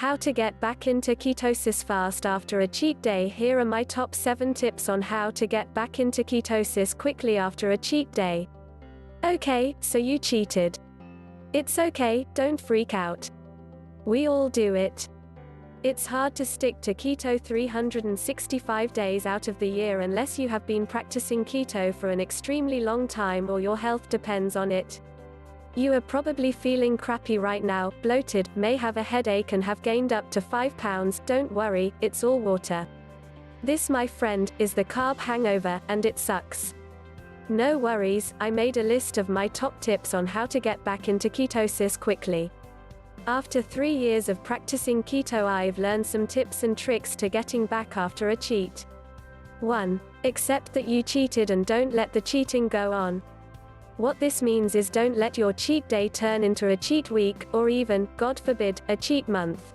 How to get back into ketosis fast after a cheat day. Here are my top 7 tips on how to get back into ketosis quickly after a cheat day. Okay, so you cheated. It's okay, don't freak out. We all do it. It's hard to stick to keto 365 days out of the year unless you have been practicing keto for an extremely long time or your health depends on it. You are probably feeling crappy right now, bloated, may have a headache and have gained up to 5 pounds. Don't worry, it's all water. This, my friend, is the carb hangover, and it sucks. No worries, I made a list of my top tips on how to get back into ketosis quickly. After 3 years of practicing keto, I've learned some tips and tricks to getting back after a cheat. 1. Accept that you cheated and don't let the cheating go on. What this means is don't let your cheat day turn into a cheat week, or even, God forbid, a cheat month.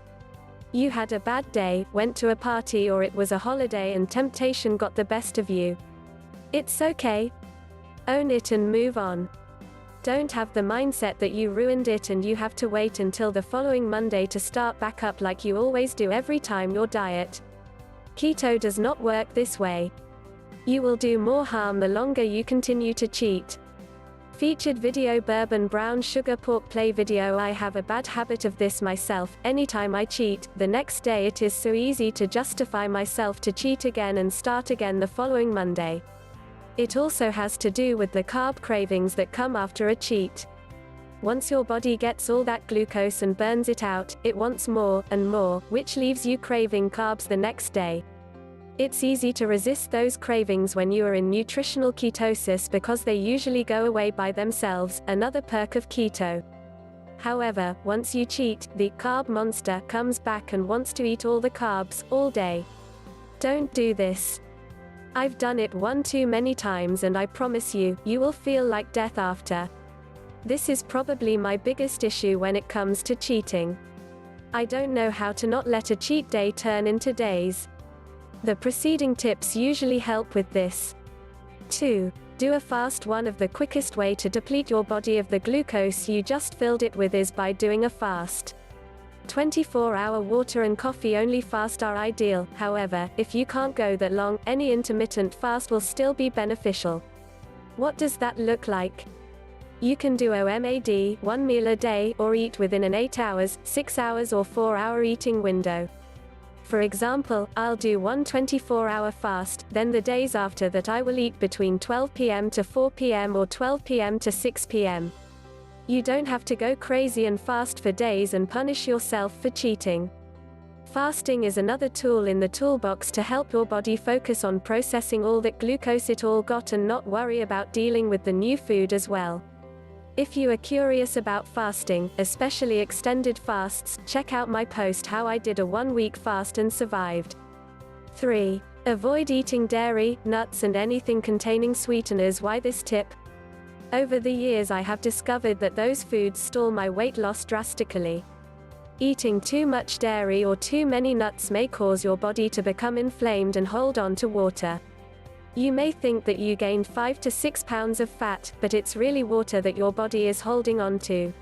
You had a bad day, went to a party or it was a holiday and temptation got the best of you. It's okay. Own it and move on. Don't have the mindset that you ruined it and you have to wait until the following Monday to start back up like you always do every time your diet. Keto does not work this way. You will do more harm the longer you continue to cheat. Featured video: bourbon brown sugar pork play video. I have a bad habit of this myself. Anytime I cheat, the next day it is so easy to justify myself to cheat again and start again the following Monday. It also has to do with the carb cravings that come after a cheat. Once your body gets all that glucose and burns it out, it wants more and more, which leaves you craving carbs the next day. It's easy to resist those cravings when you are in nutritional ketosis because they usually go away by themselves, another perk of keto. However, once you cheat, the carb monster comes back and wants to eat all the carbs, all day. Don't do this. I've done it one too many times and I promise you, you will feel like death after. This is probably my biggest issue when it comes to cheating. I don't know how to not let a cheat day turn into days. The preceding tips usually help with this. 2. Do a fast. One of the quickest way to deplete your body of the glucose you just filled it with is by doing a fast. 24-hour water and coffee only fast are ideal. However, if you can't go that long, any intermittent fast will still be beneficial. What does that look like? You can do OMAD, 1 meal a day, or eat within an 8 hours, 6 hours or 4-hour eating window. For example, I'll do one 24-hour fast, then the days after that I will eat between 12 p.m. to 4 p.m. or 12 p.m. to 6 p.m. You don't have to go crazy and fast for days and punish yourself for cheating. Fasting is another tool in the toolbox to help your body focus on processing all that glucose it all got and not worry about dealing with the new food as well. If you are curious about fasting, especially extended fasts, check out my post how I did a 1-week fast and survived. 3. Avoid eating dairy, nuts and anything containing sweeteners. Why this tip? Over the years I have discovered that those foods stall my weight loss drastically. Eating too much dairy or too many nuts may cause your body to become inflamed and hold on to water. You may think that you gained 5 to 6 pounds of fat, but it's really water that your body is holding on to.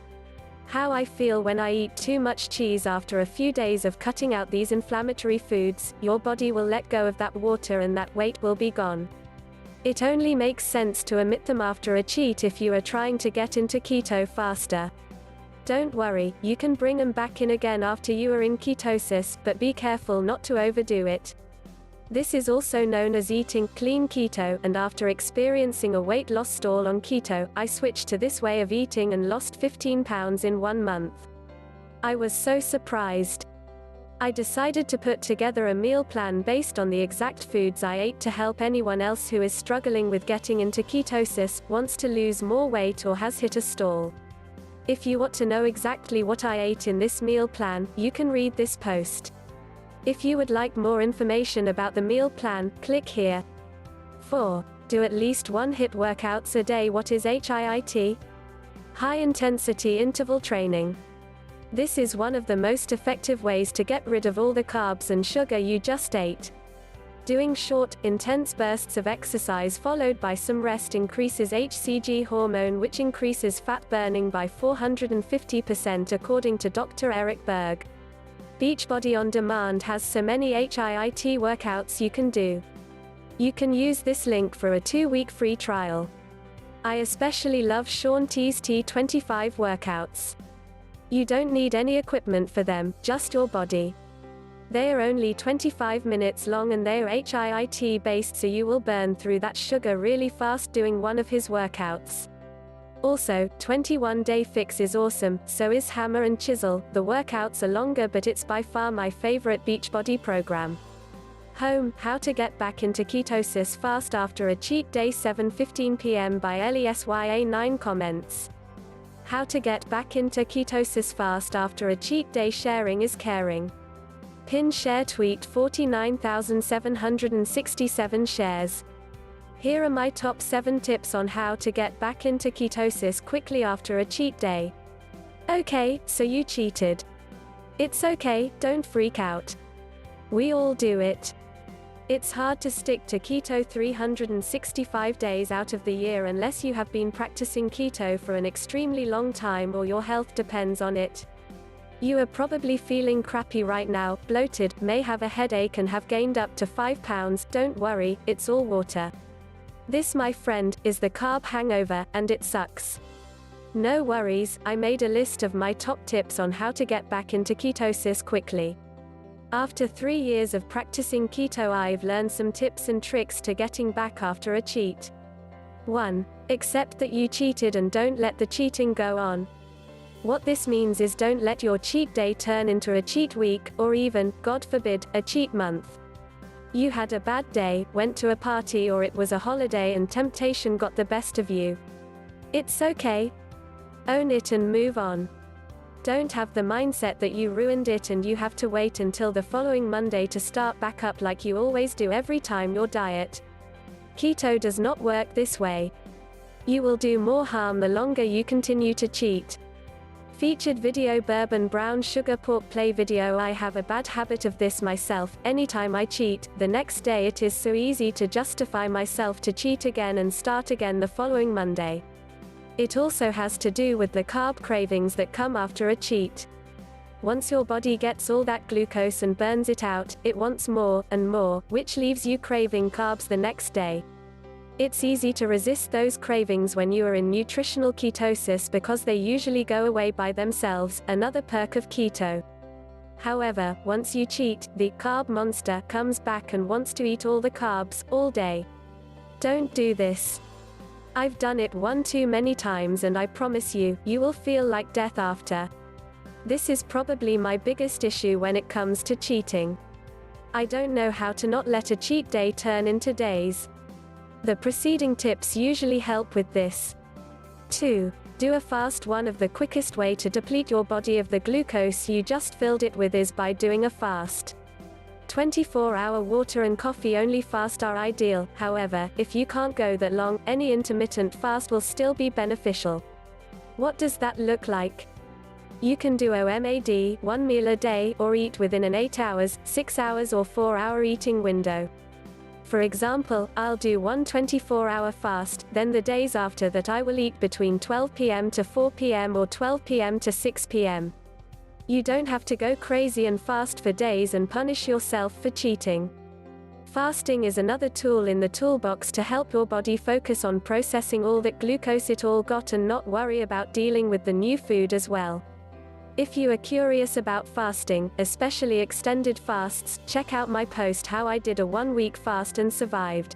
How I feel when I eat too much cheese. After a few days of cutting out these inflammatory foods, your body will let go of that water and that weight will be gone. It only makes sense to omit them after a cheat if you are trying to get into keto faster. Don't worry, you can bring them back in again after you are in ketosis, but be careful not to overdo it. This is also known as eating clean keto, and after experiencing a weight loss stall on keto, I switched to this way of eating and lost 15 pounds in 1 month. I was so surprised. I decided to put together a meal plan based on the exact foods I ate to help anyone else who is struggling with getting into ketosis, wants to lose more weight or has hit a stall. If you want to know exactly what I ate in this meal plan, you can read this post. If you would like more information about the meal plan, click here. 4. Do at least 1 HIIT workouts a day. What is HIIT? High intensity interval training. This is one of the most effective ways to get rid of all the carbs and sugar you just ate. Doing short, intense bursts of exercise followed by some rest increases hCG hormone, which increases fat burning by 450% according to Dr. Eric Berg. Beachbody On Demand has so many HIIT workouts you can do. You can use this link for a 2-week free trial. I especially love Shaun T's T25 workouts. You don't need any equipment for them, just your body. They are only 25 minutes long and they are HIIT based, so you will burn through that sugar really fast doing one of his workouts. Also, 21-Day Fix is awesome, so is Hammer and Chisel. The workouts are longer, but it's by far my favorite Beachbody program. Home, How to Get Back into Ketosis Fast After a Cheat Day 7:15 p.m. by Lesya 9 comments. How to get back into ketosis fast after a cheat day. Sharing is caring. Pin share tweet 49,767 shares. Here are my top 7 tips on how to get back into ketosis quickly after a cheat day. Okay, so you cheated. It's okay, don't freak out. We all do it. It's hard to stick to keto 365 days out of the year unless you have been practicing keto for an extremely long time or your health depends on it. You are probably feeling crappy right now, bloated, may have a headache and have gained up to 5 pounds. Don't worry, it's all water. This, my friend, is the carb hangover, and it sucks. No worries, I made a list of my top tips on how to get back into ketosis quickly. After 3 years of practicing keto, I've learned some tips and tricks to getting back after a cheat. 1. Accept that you cheated and don't let the cheating go on. What this means is don't let your cheat day turn into a cheat week, or even, God forbid, a cheat month. You had a bad day, went to a party, or it was a holiday and temptation got the best of you. It's okay. Own it and move on. Don't have the mindset that you ruined it and you have to wait until the following Monday to start back up like you always do every time your diet. Keto does not work this way. You will do more harm the longer you continue to cheat. Featured video: bourbon brown sugar pork play video. I have a bad habit of this myself. Anytime I cheat, the next day it is so easy to justify myself to cheat again and start again the following Monday. It also has to do with the carb cravings that come after a cheat. Once your body gets all that glucose and burns it out, it wants more and more, which leaves you craving carbs the next day. It's easy to resist those cravings when you are in nutritional ketosis because they usually go away by themselves, another perk of keto. However, once you cheat, the carb monster comes back and wants to eat all the carbs, all day. Don't do this. I've done it one too many times and I promise you, you will feel like death after. This is probably my biggest issue when it comes to cheating. I don't know how to not let a cheat day turn into days. The preceding tips usually help with this. 2. Do a fast. One of the quickest way to deplete your body of the glucose you just filled it with is by doing a fast. 24-hour water and coffee only fast are ideal. However, if you can't go that long, any intermittent fast will still be beneficial. What does that look like? You can do OMAD, 1 meal a day, or eat within an 8 hours, 6 hours or 4-hour eating window. For example, I'll do one 24-hour fast, then the days after that I will eat between 12 p.m. to 4 p.m. or 12 p.m. to 6 p.m. You don't have to go crazy and fast for days and punish yourself for cheating. Fasting is another tool in the toolbox to help your body focus on processing all that glucose it all got and not worry about dealing with the new food as well. If you are curious about fasting, especially extended fasts, check out my post how I did a 1-week fast and survived.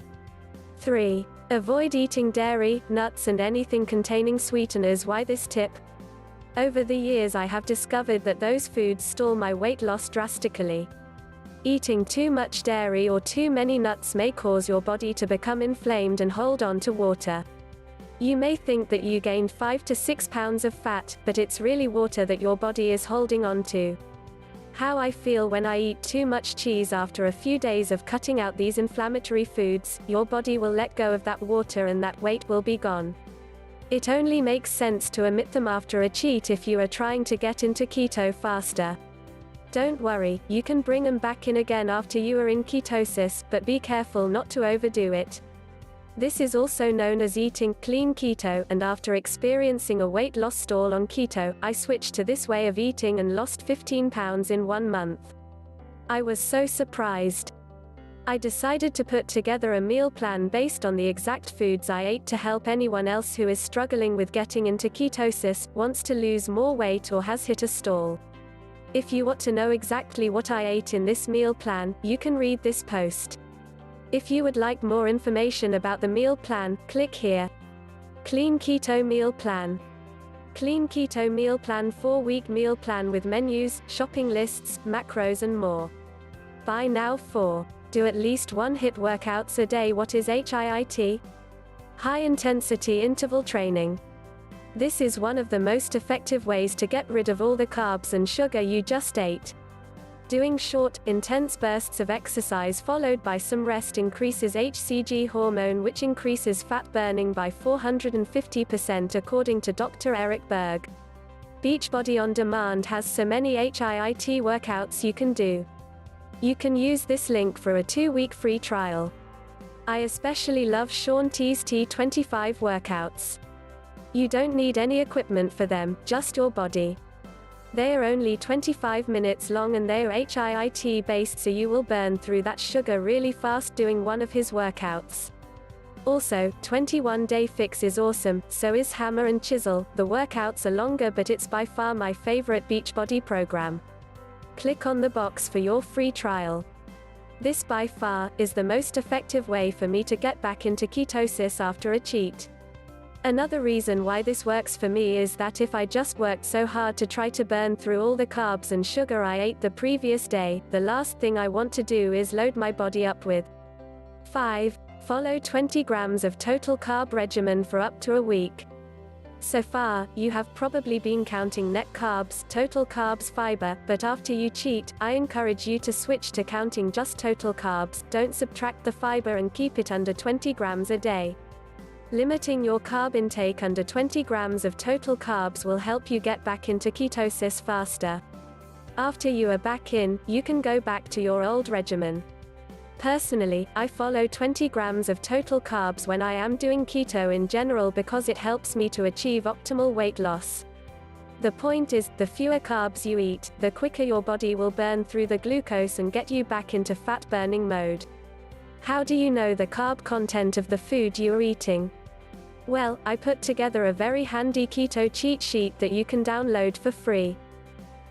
3. Avoid eating dairy, nuts and anything containing sweeteners. Why this tip? Over the years I have discovered that those foods stall my weight loss drastically. Eating too much dairy or too many nuts may cause your body to become inflamed and hold on to water. You may think that you gained 5 to 6 pounds of fat, but it's really water that your body is holding on to. How I feel when I eat too much cheese. After a few days of cutting out these inflammatory foods, your body will let go of that water and that weight will be gone. It only makes sense to omit them after a cheat if you are trying to get into keto faster. Don't worry, you can bring them back in again after you are in ketosis, but be careful not to overdo it. This is also known as eating clean keto, and after experiencing a weight loss stall on keto, I switched to this way of eating and lost 15 pounds in 1 month. I was so surprised. I decided to put together a meal plan based on the exact foods I ate to help anyone else who is struggling with getting into ketosis, wants to lose more weight, or has hit a stall. If you want to know exactly what I ate in this meal plan, you can read this post. If you would like more information about the meal plan, click here. Clean Keto Meal Plan. Clean Keto Meal Plan 4-week meal plan with menus, shopping lists, macros and more. Buy now. 4. Do at least 1 HIIT workouts a day. What is HIIT? High intensity interval training. This is one of the most effective ways to get rid of all the carbs and sugar you just ate. Doing short, intense bursts of exercise followed by some rest increases HCG hormone, which increases fat burning by 450% according to Dr. Eric Berg. Beachbody On Demand has so many HIIT workouts you can do. You can use this link for a 2-week free trial. I especially love Shaun T's T25 workouts. You don't need any equipment for them, just your body. They are only 25 minutes long and they are HIIT based, so you will burn through that sugar really fast doing one of his workouts. Also, 21-day fix is awesome, so is hammer and chisel. The workouts are longer, but it's by far my favorite Beachbody program. Click on the box for your free trial. This by far is the most effective way for me to get back into ketosis after a cheat. Another reason why this works for me is that if I just worked so hard to try to burn through all the carbs and sugar I ate the previous day, the last thing I want to do is load my body up with. 5. Follow 20 grams of total carb regimen for up to a week. So far, you have probably been counting net carbs, total carbs, fiber, but after you cheat, I encourage you to switch to counting just total carbs. Don't subtract the fiber and keep it under 20 grams a day. Limiting your carb intake under 20 grams of total carbs will help you get back into ketosis faster. After you are back in, you can go back to your old regimen. Personally, I follow 20 grams of total carbs when I am doing keto in general because it helps me to achieve optimal weight loss. The point is, the fewer carbs you eat, the quicker your body will burn through the glucose and get you back into fat-burning mode. How do you know the carb content of the food you are eating? Well, I put together a very handy keto cheat sheet that you can download for free.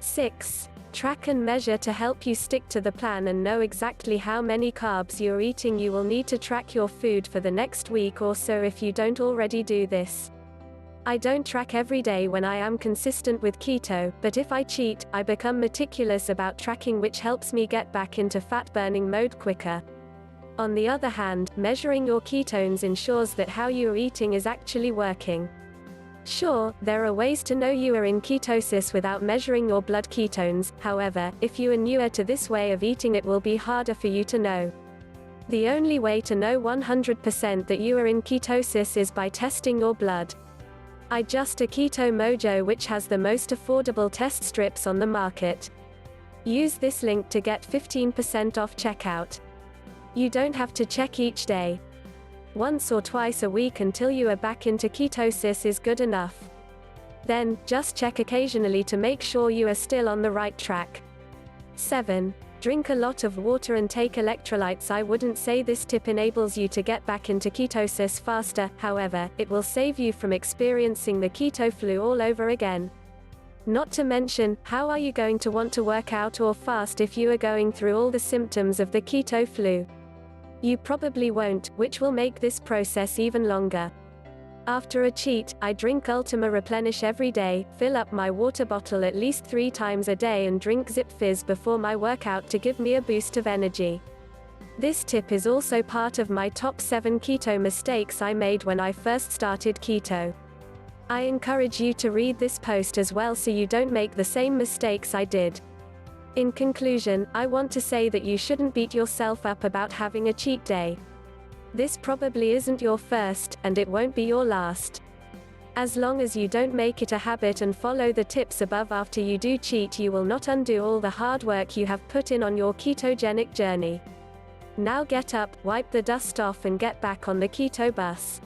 6. Track and measure. To help you stick to the plan and know exactly how many carbs you are eating, you will need to track your food for the next week or so if you don't already do this. I don't track every day when I am consistent with keto, but if I cheat, I become meticulous about tracking, which helps me get back into fat-burning mode quicker. On the other hand, measuring your ketones ensures that how you are eating is actually working. Sure, there are ways to know you are in ketosis without measuring your blood ketones. However, if you are newer to this way of eating, it will be harder for you to know. The only way to know 100% that you are in ketosis is by testing your blood. I just a Keto Mojo, which has the most affordable test strips on the market. Use this link to get 15% off checkout. You don't have to check each day. Once or twice a week until you are back into ketosis is good enough. Then, just check occasionally to make sure you are still on the right track. 7. Drink a lot of water and take electrolytes. I wouldn't say this tip enables you to get back into ketosis faster, however, it will save you from experiencing the keto flu all over again. Not to mention, how are you going to want to work out or fast if you are going through all the symptoms of the keto flu? You probably won't, which will make this process even longer. After a cheat, I drink Ultima Replenish every day, fill up my water bottle at least 3 times a day and drink Zip Fizz before my workout to give me a boost of energy. This tip is also part of my top 7 keto mistakes I made when I first started keto. I encourage you to read this post as well so you don't make the same mistakes I did. In conclusion, I want to say that you shouldn't beat yourself up about having a cheat day. This probably isn't your first, and it won't be your last. As long as you don't make it a habit and follow the tips above after you do cheat, you will not undo all the hard work you have put in on your ketogenic journey. Now get up, wipe the dust off and get back on the keto bus.